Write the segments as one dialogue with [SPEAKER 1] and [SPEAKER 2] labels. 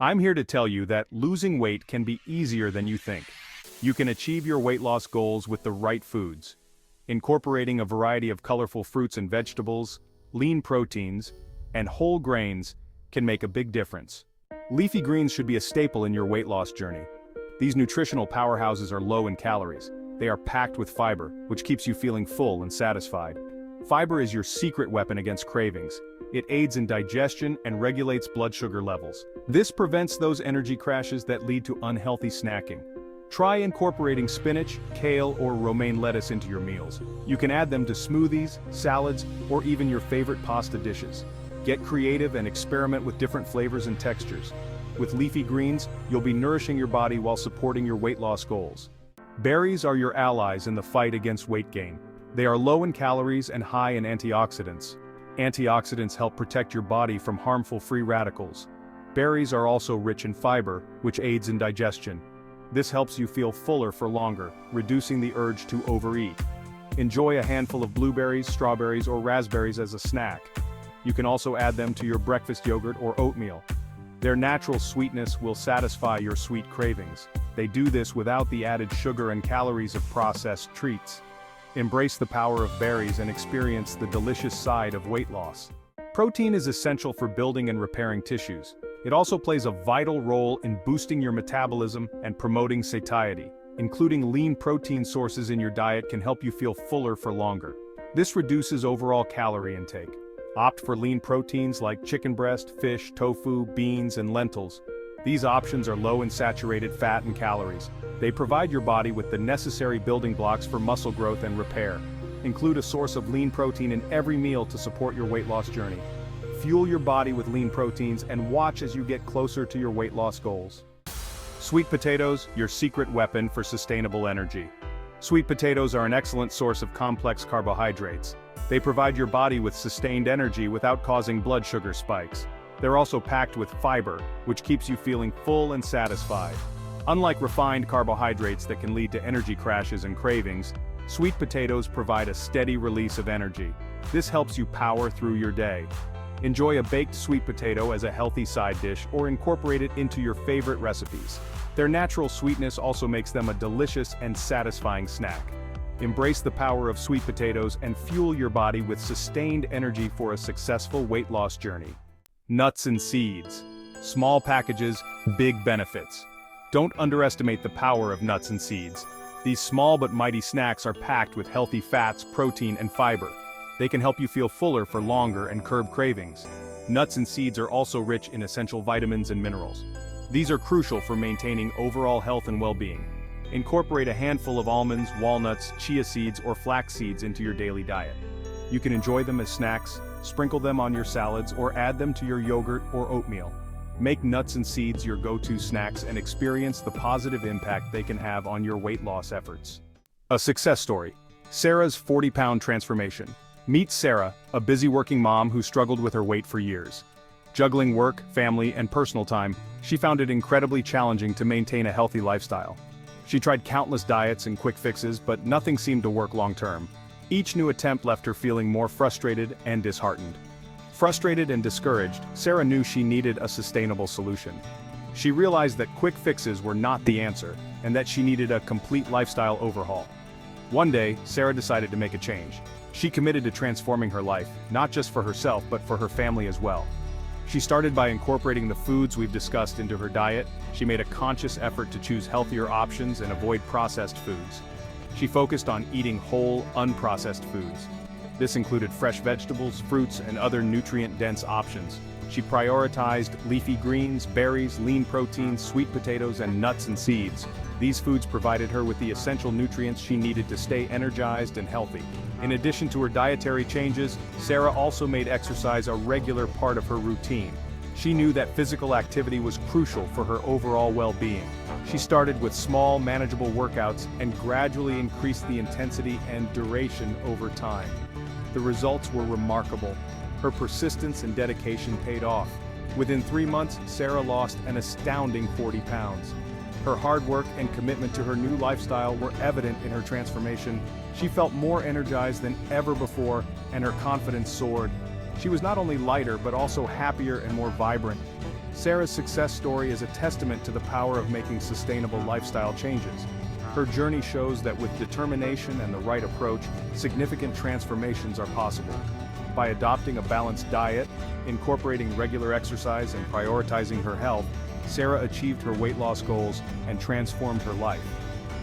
[SPEAKER 1] I'm here to tell you that losing weight can be easier than you think. You can achieve your weight loss goals with the right foods. Incorporating a variety of colorful fruits and vegetables, lean proteins, and whole grains can make a big difference. Leafy greens should be a staple in your weight loss journey. These nutritional powerhouses are low in calories. They are packed with fiber, which keeps you feeling full and satisfied. Fiber is your secret weapon against cravings. It aids in digestion and regulates blood sugar levels. This prevents those energy crashes that lead to unhealthy snacking. Try incorporating spinach, kale, or romaine lettuce into your meals. You can add them to smoothies, salads, or even your favorite pasta dishes. Get creative and experiment with different flavors and textures. With leafy greens, you'll be nourishing your body while supporting your weight loss goals. Berries are your allies in the fight against weight gain. They are low in calories and high in antioxidants. Antioxidants help protect your body from harmful free radicals. Berries are also rich in fiber, which aids in digestion. This helps you feel fuller for longer, reducing the urge to overeat. Enjoy a handful of blueberries, strawberries, or raspberries as a snack. You can also add them to your breakfast yogurt or oatmeal. Their natural sweetness will satisfy your sweet cravings. They do this without the added sugar and calories of processed treats. Embrace the power of berries and experience the delicious side of weight loss. Protein is essential for building and repairing tissues. It also plays a vital role in boosting your metabolism and promoting satiety. Including lean protein sources in your diet can help you feel fuller for longer. This reduces overall calorie intake. Opt for lean proteins like chicken breast, fish, tofu, beans, and lentils. These options are low in saturated fat and calories. They provide your body with the necessary building blocks for muscle growth and repair. Include a source of lean protein in every meal to support your weight loss journey. Fuel your body with lean proteins and watch as you get closer to your weight loss goals. Sweet potatoes, your secret weapon for sustainable energy. Sweet potatoes are an excellent source of complex carbohydrates. They provide your body with sustained energy without causing blood sugar spikes. They're also packed with fiber, which keeps you feeling full and satisfied. Unlike refined carbohydrates that can lead to energy crashes and cravings, sweet potatoes provide a steady release of energy. This helps you power through your day. Enjoy a baked sweet potato as a healthy side dish or incorporate it into your favorite recipes. Their natural sweetness also makes them a delicious and satisfying snack. Embrace the power of sweet potatoes and fuel your body with sustained energy for a successful weight loss journey. Nuts and seeds. Small packages, big benefits. Don't underestimate the power of nuts and seeds. These small but mighty snacks are packed with healthy fats, protein, and fiber. They can help you feel fuller for longer and curb cravings. Nuts and seeds are also rich in essential vitamins and minerals. These are crucial for maintaining overall health and well-being. Incorporate a handful of almonds, walnuts, chia seeds, or flax seeds into your daily diet. You can enjoy them as snacks, sprinkle them on your salads, or add them to your yogurt or oatmeal. Make nuts and seeds your go-to snacks and experience the positive impact they can have on your weight loss efforts. A success story. Sarah's 40-pound transformation. Meet Sarah, a busy working mom who struggled with her weight for years. Juggling work, family, and personal time, she found it incredibly challenging to maintain a healthy lifestyle. She tried countless diets and quick fixes, but nothing seemed to work long-term. Each new attempt left her feeling more frustrated and disheartened. Frustrated and discouraged, Sarah knew she needed a sustainable solution. She realized that quick fixes were not the answer, and that she needed a complete lifestyle overhaul. One day, Sarah decided to make a change. She committed to transforming her life, not just for herself but for her family as well. She started by incorporating the foods we've discussed into her diet. She made a conscious effort to choose healthier options and avoid processed foods. She focused on eating whole, unprocessed foods. This included fresh vegetables, fruits, and other nutrient-dense options. She prioritized leafy greens, berries, lean proteins, sweet potatoes, and nuts and seeds. These foods provided her with the essential nutrients she needed to stay energized and healthy. In addition to her dietary changes, Sarah also made exercise a regular part of her routine. She knew that physical activity was crucial for her overall well-being. She started with small, manageable workouts and gradually increased the intensity and duration over time. The results were remarkable. Her persistence and dedication paid off. Within 3 months, Sarah lost an astounding 40 pounds. Her hard work and commitment to her new lifestyle were evident in her transformation. She felt more energized than ever before, and her confidence soared. She was not only lighter but also happier and more vibrant. Sarah's success story is a testament to the power of making sustainable lifestyle changes. Her journey shows that with determination and the right approach, significant transformations are possible. By adopting a balanced diet, incorporating regular exercise, and prioritizing her health, Sarah achieved her weight loss goals and transformed her life.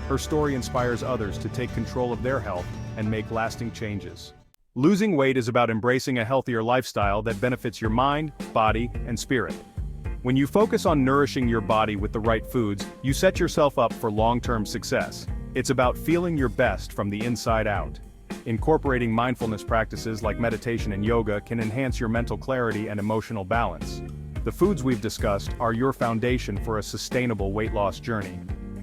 [SPEAKER 1] Her story inspires others to take control of their health and make lasting changes. Losing weight is about embracing a healthier lifestyle that benefits your mind, body, and spirit. When you focus on nourishing your body with the right foods, you set yourself up for long-term success. It's about feeling your best from the inside out. Incorporating mindfulness practices like meditation and yoga can enhance your mental clarity and emotional balance. The foods we've discussed are your foundation for a sustainable weight loss journey.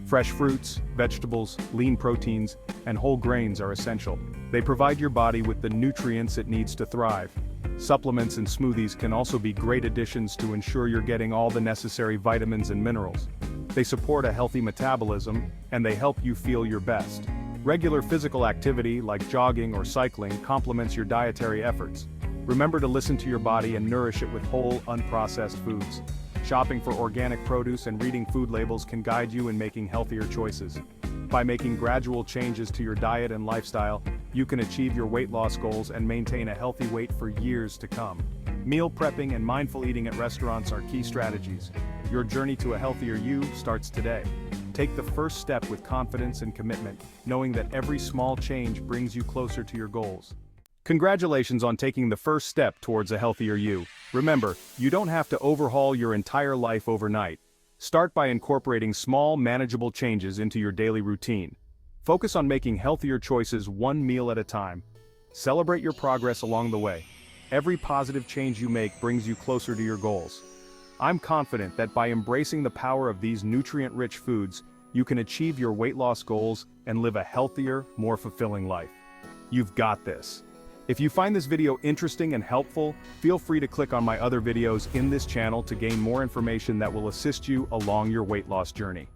[SPEAKER 1] Fresh fruits, vegetables, lean proteins, and whole grains are essential. They provide your body with the nutrients it needs to thrive. Supplements and smoothies can also be great additions to ensure you're getting all the necessary vitamins and minerals. They support a healthy metabolism, and they help you feel your best. Regular physical activity like jogging or cycling complements your dietary efforts. Remember to listen to your body and nourish it with whole, unprocessed foods. Shopping for organic produce and reading food labels can guide you in making healthier choices. By making gradual changes to your diet and lifestyle, you can achieve your weight loss goals and maintain a healthy weight for years to come. Meal prepping and mindful eating at restaurants are key strategies. Your journey to a healthier you starts today. Take the first step with confidence and commitment, knowing that every small change brings you closer to your goals. Congratulations on taking the first step towards a healthier you. Remember, you don't have to overhaul your entire life overnight. Start by incorporating small, manageable changes into your daily routine. Focus on making healthier choices one meal at a time. Celebrate your progress along the way. Every positive change you make brings you closer to your goals. I'm confident that by embracing the power of these nutrient-rich foods, you can achieve your weight loss goals and live a healthier, more fulfilling life. You've got this. If you find this video interesting and helpful, feel free to click on my other videos in this channel to gain more information that will assist you along your weight loss journey.